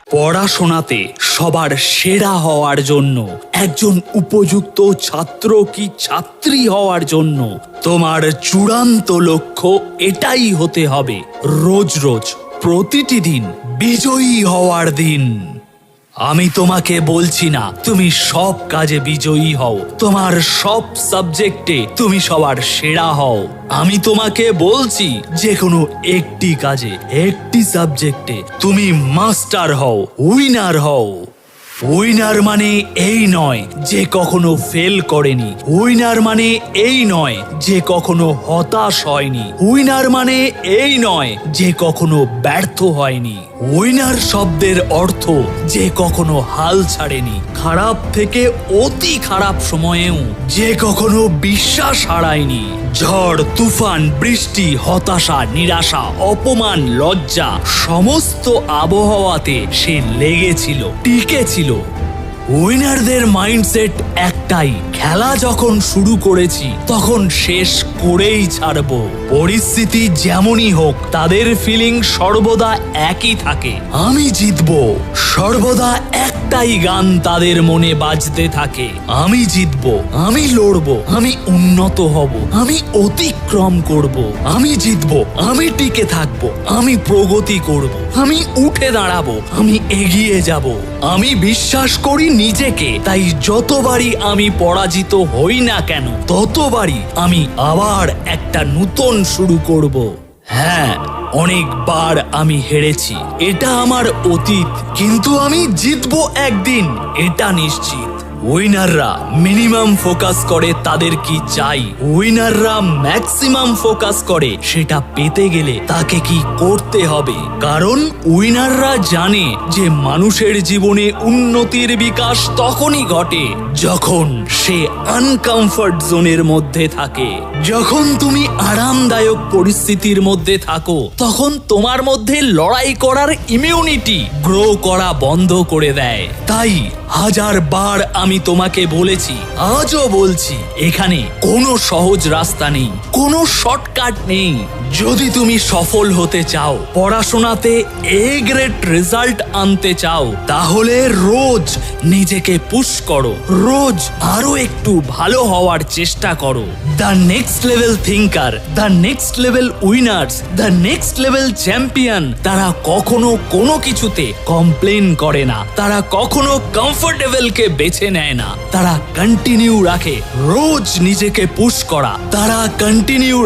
পড়াশোনাতে সবার সেরা হওয়ার জন্য, একজন উপযুক্ত ছাত্র কি ছাত্রী হওয়ার জন্য তোমার চূড়ান্ত লক্ষ্য এটাই হতে হবে, রোজ রোজ প্রতিটি দিন বিজয়ী হওয়ার দিন। আমি তোমাকে বলছি না তুমি সব কাজে বিজয়ী হও, তোমার সব সাবজেক্টে তুমি সবার সেরা হও। আমি তোমাকে বলছি যে কোনো একটি কাজে, একটি সাবজেক্টে তুমি মাস্টার হও, উইনার হও। উইনার মানে এই নয় যে কখনো ফেল করেনি, উইনার মানে এই নয় যে কখনো হতাশ হয়নি, উইনার মানে এই নয় যে কখনো ব্যর্থ হয়নি। উইনার শব্দের অর্থ যে কখনো হাল ছাড়েনি, খারাপ থেকে অতি খারাপ সময়েও যে কখনো বিশ্বাস হারায়নি। ঝড়, তুফান, বৃষ্টি, হতাশা, নিরাশা, অপমান, লজ্জা, সমস্ত আবহাওয়াতে সে লেগেছিল, টিকেছিল। উইনারদের মাইন্ডসেট একটাই, খেলা যখন শুরু করেছি তখন শেষ করেই ছাড়বো। পরিস্থিতি যেমনই হোক তাদের ফিলিং সর্বদা একই থাকে, আমি জিতবো। সর্বদা একটাই গান তাদের মনে বাজতে থাকে, আমি জিতবো, আমি লড়বো, আমি উন্নত হব, আমি অতিক্রম করব, আমি জিতবো, আমি টিকে থাকবো, আমি প্রগতি করব, আমি উঠে দাঁড়াবো, আমি এগিয়ে যাব। আমি বিশ্বাস করি নিজেকে, তাই যতবারই আমি পরাজিত হই না কেন ততবারই আমি আবার একটা নতুন শুরু করব। হ্যাঁ, অনেকবার আমি হেরেছি, এটা আমার অতীত, কিন্তু আমি জিতবো একদিন, এটা নিশ্চিত। উইনাররা মিনিমাম ফোকাস করে তাদের কি চাই, উইনাররা ম্যাক্সিমাম ফোকাস করে সেটা পেতে গেলে তাকে কি করতে হবে। কারণ উইনাররা জানে যে মানুষের জীবনে উন্নতির বিকাশ তখনই ঘটে যখন সে আনকমফর্ট জোনের মধ্যে থাকে। যখন তুমি আরামদায়ক পরিস্থিতির মধ্যে থাকো তখন তোমার মধ্যে লড়াই করার ইমিউনিটি গ্রো করা বন্ধ করে দেয়। তাই হাজার বার আমি তোমাকে বলেছি, আজও বলছি, এখানে কোনো সহজ রাস্তা নেই, কোনো শর্টকাট নেই। যদি তুমি সফল হতে চাও, পড়াশোনাতে এ গ্রেড রেজাল্ট আনতে চাও, তাহলে রোজ নিজেকে পুশ করো, রোজ আরো একটু ভালো হওয়ার চেষ্টা করো। The next level thinker, the next level winners, the next level champion, তারা কখনো কোনো কিছুতে কমপ্লেন করে না, তারা কখনো কমফোর্টেবলকে বেছে নেয় না, তারা কন্টিনিউ রাখে রোজ নিজেকে পুশ করা, তারা কন্টিনিউ